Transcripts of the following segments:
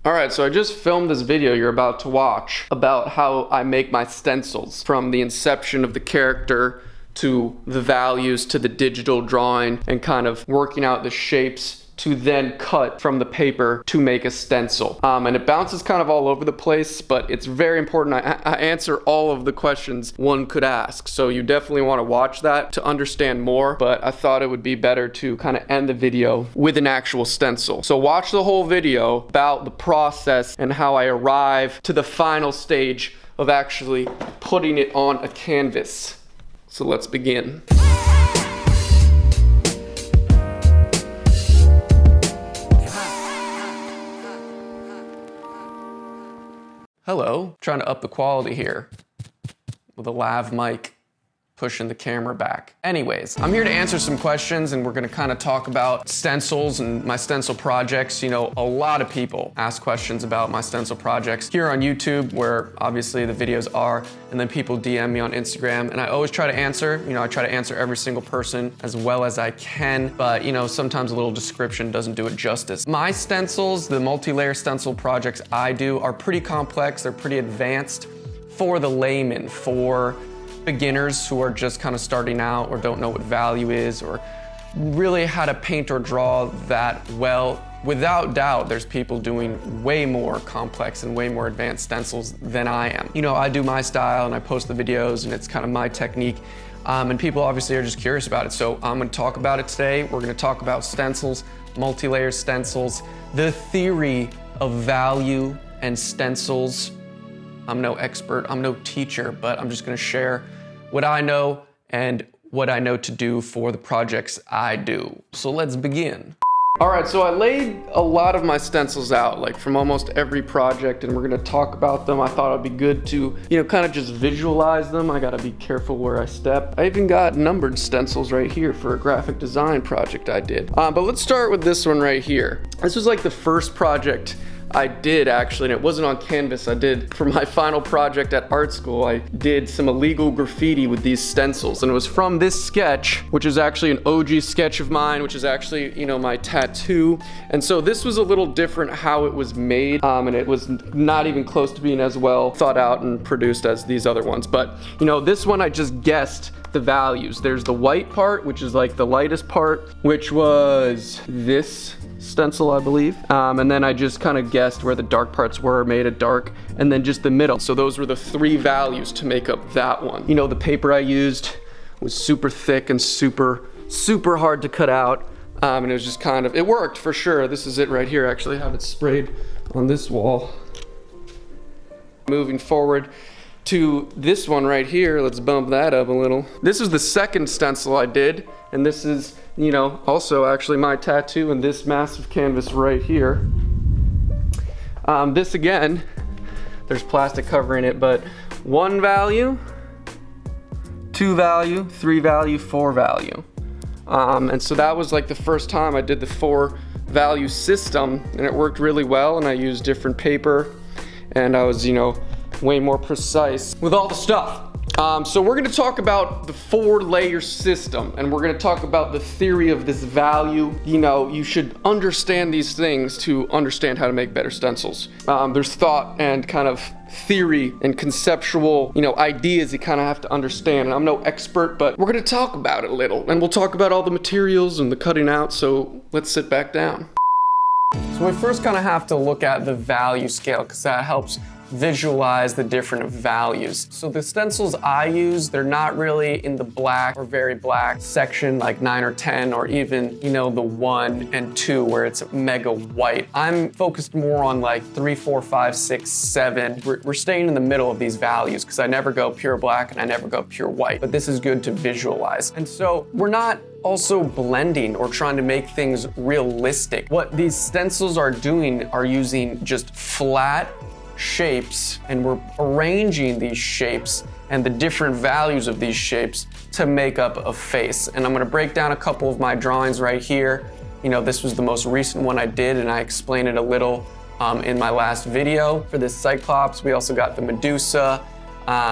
Alright, so I just filmed this video you're about to watch about how I make my stencils, from the inception of the character to the values to the digital drawing and kind of working out the shapes to then cut from the paper to make a stencil. And it bounces kind of all over the place, but it's very important. I answer all of the questions one could ask, so you definitely want to watch that to understand more, but I thought it would be better to kind of end the video with an actual stencil. So watch the whole video about the process and how I arrive to the final stage of actually putting it on a canvas. So let's begin. Hello, trying to up the quality here with a lav mic pushing the camera back. Anyways, I'm here to answer some questions, and we're gonna kind of talk about stencils and my stencil projects. You know, a lot of people ask questions about my stencil projects here on YouTube, where obviously the videos are, and then people DM me on Instagram, and I always try to answer. You know, I try to answer every single person as well as I can, but you know, sometimes a little description doesn't do it justice. My stencils, the multi-layer stencil projects I do, are pretty complex. They're pretty advanced for the layman, for beginners who are just kind of starting out or don't know what value is or really how to paint or draw that well. Without doubt, there's people doing way more complex and way more advanced stencils than I am. You know, I do my style and I post the videos and it's kind of my technique. And people obviously are just curious about it. So I'm gonna talk about it today. We're gonna talk about stencils, multi-layer stencils, the theory of value and stencils. I'm no expert, I'm no teacher, but I'm just gonna share what I know and what I know to do for the projects I do. So let's begin. All right, so I laid a lot of my stencils out, like from almost every project, and we're gonna talk about them. I thought it'd be good to, you know, kind of just visualize them. I gotta be careful where I step. I even got numbered stencils right here for a graphic design project I did. But let's start with this one right here. This was like the first project I did actually, and it wasn't on canvas. I did, for my final project at art school, I did some illegal graffiti with these stencils, and it was from this sketch, which is actually an OG sketch of mine, which is actually, you know, my tattoo. And so this was a little different how it was made, and it was not even close to being as well thought out and produced as these other ones. But, you know, this one I just guessed the values. There's the white part, which is like the lightest part, which was this stencil, I believe. And then I just kind of guessed where the dark parts were, made it dark, and then just the middle. So those were the three values to make up that one. You know, the paper I used was super thick and super hard to cut out. And it was just kind of, it worked for sure. This is it right here. I actually have it sprayed on this wall. Moving forward to this one right here, let's bump that up a little. This is the second stencil I did, and this is, you know, also actually my tattoo in this massive canvas right here. This again, there's plastic covering it, but 1 value, 2 value, 3 value, 4 value. And so that was like the first time I did the 4 value system, and it worked really well, and I used different paper, and I was, you know, way more precise with all the stuff. So we're gonna talk about the 4-layer system, and we're gonna talk about the theory of this value. You know, you should understand these things to understand how to make better stencils. There's thought and kind of theory and conceptual, you know, ideas you kind of have to understand. And I'm no expert, but we're gonna talk about it a little, and we'll talk about all the materials and the cutting out, so let's sit back down. So we first kind of have to look at the value scale, because that helps visualize the different values. So the stencils I use, they're not really in the black or very black section like 9 or 10, or even, you know, the 1 and 2 where it's mega white. I'm focused more on like 3, 4, 5, 6, 7. We're staying in the middle of these values because I never go pure black and I never go pure white, but this is good to visualize. And so we're not also blending or trying to make things realistic. What these stencils are doing are using just flat shapes, and we're arranging these shapes and the different values of these shapes to make up a face. And I'm gonna break down a couple of my drawings right here. You know, this was the most recent one I did, and I explained it a little in my last video. For this Cyclops, we also got the Medusa.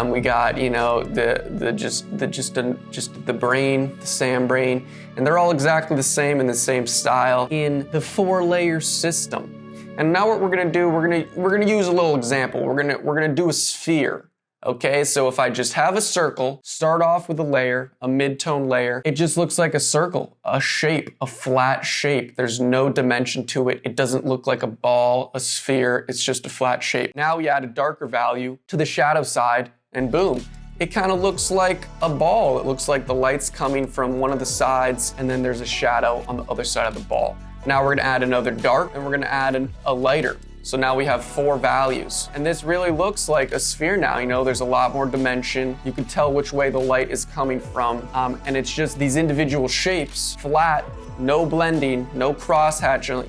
We got, you know, just the brain, the Sam brain, and they're all exactly the same in the same style in the 4-layer system. And now what we're gonna do, we're gonna use a little example. We're gonna do a sphere. Okay, so if I just have a circle, start off with a layer, a mid-tone layer, it just looks like a circle, a shape, a flat shape. There's no dimension to it. It doesn't look like a ball, a sphere, it's just a flat shape. Now we add a darker value to the shadow side, and boom, it kind of looks like a ball. It looks like the light's coming from one of the sides, and then there's a shadow on the other side of the ball. Now we're gonna add another dark, and we're gonna add a lighter. So now we have 4 values. And this really looks like a sphere now. You know, there's a lot more dimension. You can tell which way the light is coming from. And it's just these individual shapes, flat, no blending, no cross-hatching,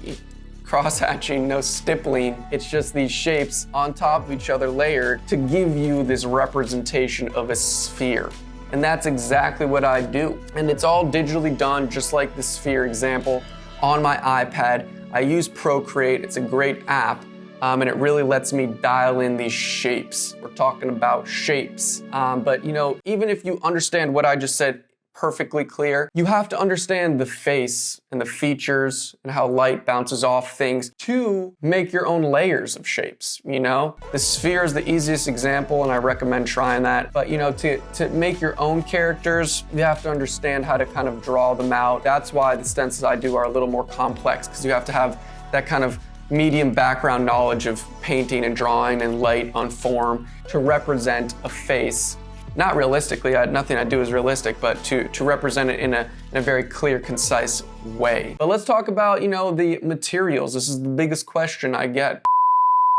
no stippling. It's just these shapes on top of each other layered to give you this representation of a sphere. And that's exactly what I do. And it's all digitally done, just like the sphere example on my iPad. I use Procreate, it's a great app, and it really lets me dial in these shapes. We're talking about shapes. But you know, even if you understand what I just said perfectly clear, you have to understand the face and the features and how light bounces off things to make your own layers of shapes, you know? The sphere is the easiest example, and I recommend trying that. But you know, to make your own characters, you have to understand how to kind of draw them out. That's why the stencils I do are a little more complex, because you have to have that kind of medium background knowledge of painting and drawing and light on form to represent a face. Not realistically, nothing I do is realistic, but to represent it in a very clear, concise way. But let's talk about, you know, the materials. This is the biggest question I get.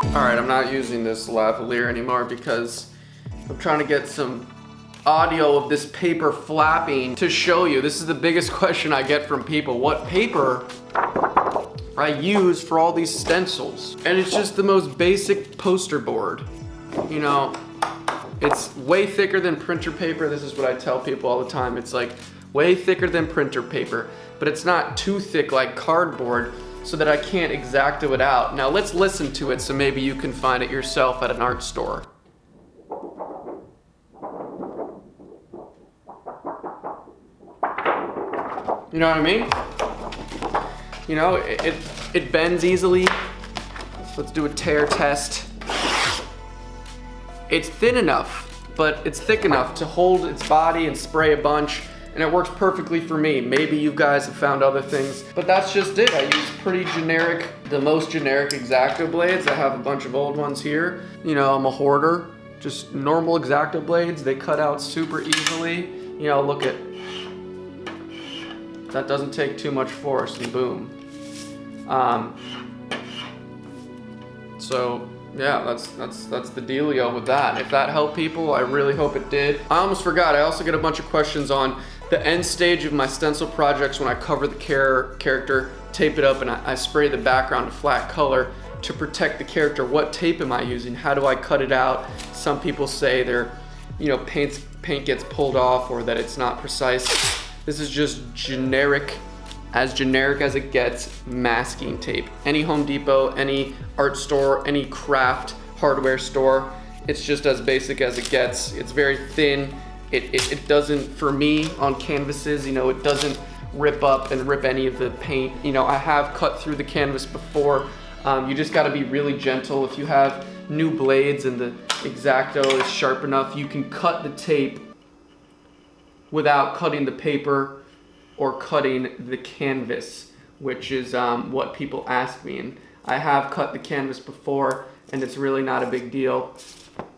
All right, I'm not using this lavalier anymore because I'm trying to get some audio of this paper flapping to show you. This is the biggest question I get from people. What paper I use for all these stencils? And it's just the most basic poster board, you know. It's way thicker than printer paper. This is what I tell people all the time. It's like way thicker than printer paper, but it's not too thick like cardboard so that I can't X-Acto it out. Now let's listen to it so maybe you can find it yourself at an art store. You know what I mean? You know, it bends easily. Let's do a tear test. It's thin enough, but it's thick enough to hold its body and spray a bunch, and it works perfectly for me. Maybe you guys have found other things, but that's just it. I use pretty generic, the most generic X-Acto blades. I have a bunch of old ones here. You know, I'm a hoarder. Just normal X-Acto blades. They cut out super easily. You know, look at, that doesn't take too much force, and boom. So yeah, that's the dealio with that. If that helped people, I really hope it did. I almost forgot, I also get a bunch of questions on the end stage of my stencil projects when I cover the character, tape it up, and I spray the background a flat color to protect the character. What tape am I using? How do I cut it out? Some people say you know, paint gets pulled off or that it's not precise. This is just generic as it gets, masking tape. Any Home Depot, any art store, any craft hardware store, it's just as basic as it gets. It's very thin. It doesn't, for me, on canvases, you know, it doesn't rip up and rip any of the paint. You know, I have cut through the canvas before. You just gotta be really gentle. If you have new blades and the X-Acto is sharp enough, you can cut the tape without cutting the paper or cutting the canvas, which is what people ask me. And I have cut the canvas before, and it's really not a big deal,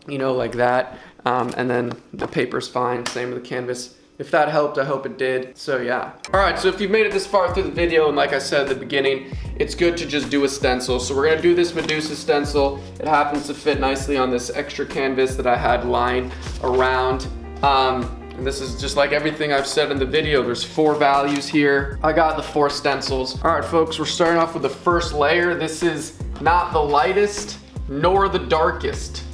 you know, like that. And then the paper's fine, same with the canvas. If that helped, I hope it did. So yeah. All right, so if you've made it this far through the video, and like I said at the beginning, it's good to just do a stencil. So we're gonna do this Medusa stencil. It happens to fit nicely on this extra canvas that I had lying around. And this is just like everything I've said in the video. There's 4 values here. I got the 4 stencils. All right, folks, we're starting off with the first layer. This is not the lightest nor the darkest.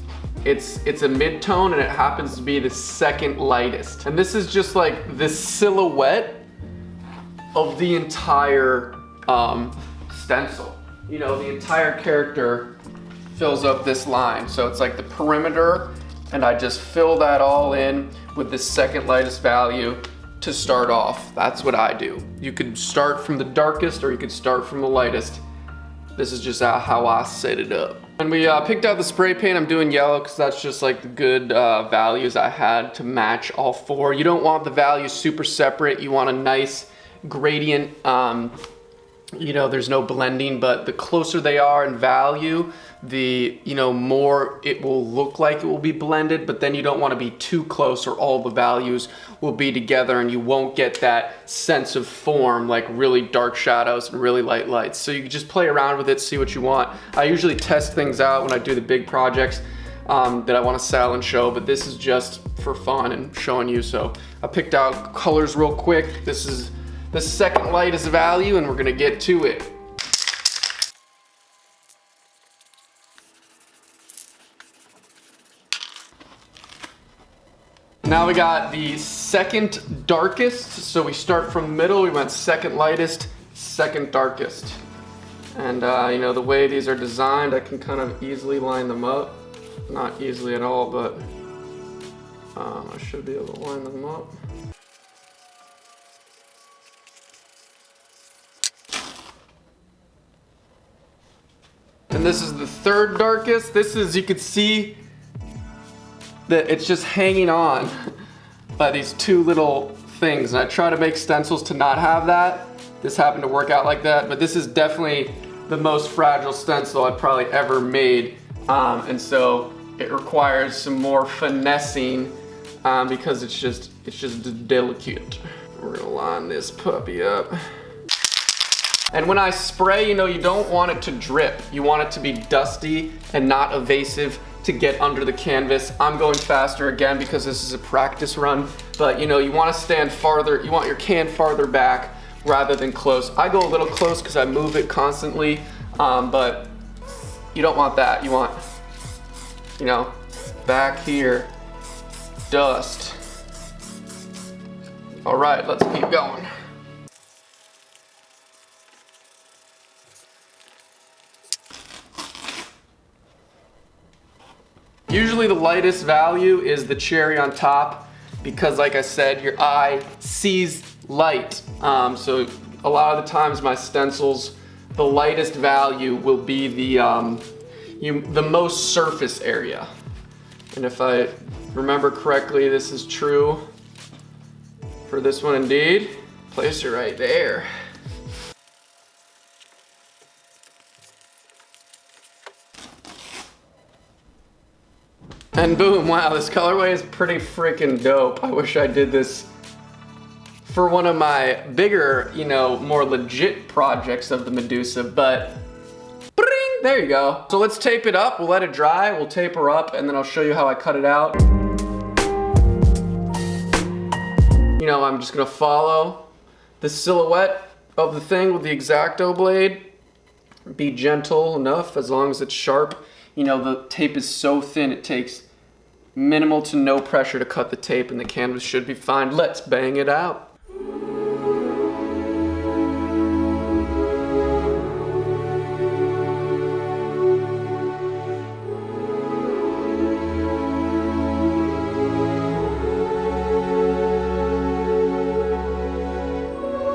It's a mid-tone, and it happens to be the second lightest. And this is just like the silhouette of the entire stencil. You know, the entire character fills up this line. So it's like the perimeter, and I just fill that all in with the second lightest value to start off. That's what I do. You could start from the darkest or you could start from the lightest. This is just how I set it up. And we picked out the spray paint. I'm doing yellow because that's just like the good values I had to match all four. You don't want the values super separate. You want a nice gradient. You know, there's no blending, but the closer they are in value, the, you know, more it will look like it will be blended, but then you don't want to be too close or all the values will be together and you won't get that sense of form, like really dark shadows and really light lights. So you can just play around with it, see what you want. I usually test things out when I do the big projects that I want to sell and show, but this is just for fun and showing you. So I picked out colors real quick. This is the second lightest value and we're gonna get to it. Now we got the second darkest. So we start from the middle, we went second lightest, second darkest. And you know, the way these are designed, I can kind of easily line them up. Not easily at all, but I should be able to line them up. And this is the third darkest. This is, you could see that it's just hanging on by these two little things. And I try to make stencils to not have that. This happened to work out like that, but this is definitely the most fragile stencil I've probably ever made. And so it requires some more finessing because it's just delicate. We're gonna line this puppy up. And when I spray, you know, you don't want it to drip. You want it to be dusty and not evasive to get under the canvas. I'm going faster again because this is a practice run, but you know, you want to stand farther, you want your can farther back rather than close. I go a little close because I move it constantly, but you don't want that. You want, you know, back here, dust. All right, let's keep going. Usually the lightest value is the cherry on top because, like I said, your eye sees light. So a lot of the times my stencils, the lightest value will be the most surface area. And if I remember correctly, this is true for this one indeed. Place it right there. And boom, wow, this colorway is pretty freaking dope. I wish I did this for one of my bigger, you know, more legit projects of the Medusa, but bring, there you go. So let's tape it up, we'll let it dry, we'll tape her up, and then I'll show you how I cut it out. You know, I'm just gonna follow the silhouette of the thing with the X-Acto blade. Be gentle enough as long as it's sharp. You know, the tape is so thin, it takes minimal to no pressure to cut the tape and the canvas should be fine. Let's bang it out.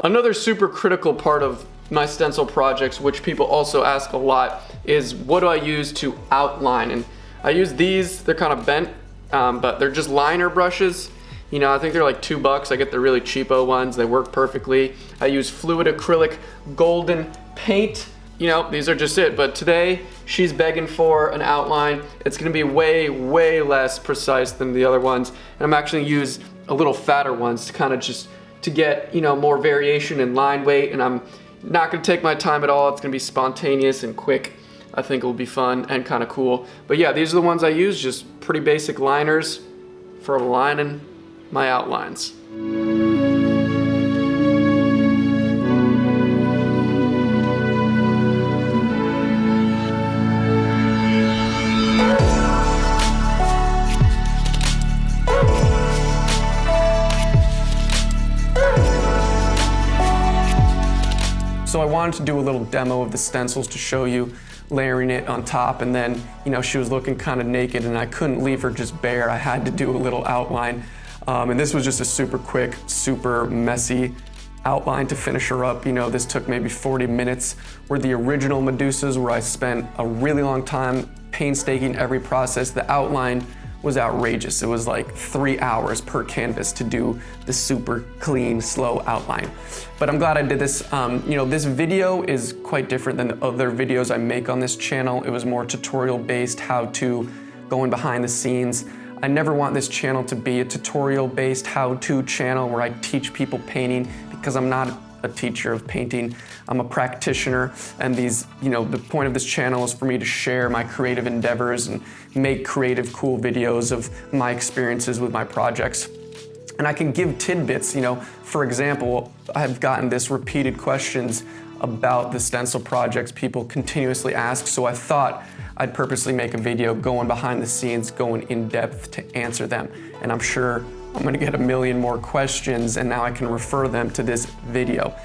Another super critical part of my stencil projects, which people also ask a lot, is what do I use to outline? And I use these, they're kind of bent, but they're just liner brushes. You know, I think they're like $2. I get the really cheapo ones, they work perfectly. I use fluid acrylic golden paint. You know, these are just it, but today she's begging for an outline. It's gonna be way, way less precise than the other ones. And I'm actually gonna use a little fatter ones to kind of just, to get, you know, more variation in line weight, and I'm not gonna take my time at all. It's gonna be spontaneous and quick. I think it'll be fun and kind of cool. But yeah, these are the ones I use, just pretty basic liners for lining my outlines. So I wanted to do a little demo of the stencils to show you layering it on top, and then, you know, she was looking kind of naked and I couldn't leave her just bare. I had to do a little outline. And this was just a super quick, super messy outline to finish her up. You know, this took maybe 40 minutes, where the original Medusas, where I spent a really long time painstaking every process, the outline was outrageous. It was like 3 hours per canvas to do the super clean, slow outline. But I'm glad I did this. You know, this video is quite different than the other videos I make on this channel. It was more tutorial based, how to, going behind the scenes. I never want this channel to be a tutorial based how-to channel where I teach people painting, because I'm not a teacher of painting. I'm a practitioner, and these, you know, the point of this channel is for me to share my creative endeavors and make creative, cool videos of my experiences with my projects. And I can give tidbits, you know, for example, I've gotten this repeated questions about the stencil projects people continuously ask, so I thought I'd purposely make a video going behind the scenes, going in depth to answer them. And I'm sure I'm gonna get a million more questions, and now I can refer them to this video.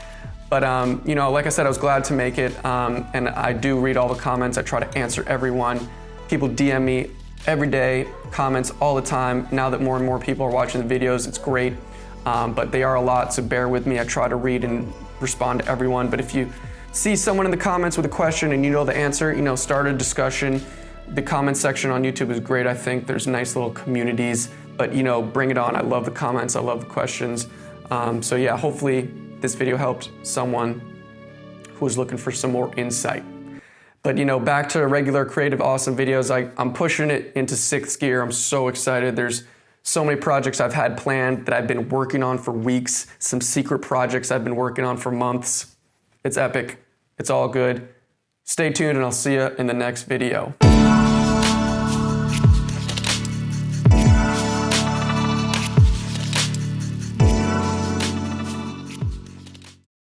But you know, like I said, I was glad to make it, and I do read all the comments. I try to answer everyone. People DM me every day, comments all the time. Now that more and more people are watching the videos, it's great, but they are a lot, so bear with me. I try to read and respond to everyone, but if you see someone in the comments with a question and you know the answer, you know, start a discussion. The comment section on YouTube is great, I think. There's nice little communities, but you know, bring it on. I love the comments, I love the questions. So yeah, hopefully this video helped someone who was looking for some more insight. But you know, back to regular creative awesome videos. I'm pushing it into 6th gear. I'm so excited. There's so many projects I've had planned that I've been working on for weeks, some secret projects I've been working on for months. It's epic. It's all good. Stay tuned, and I'll see you in the next video.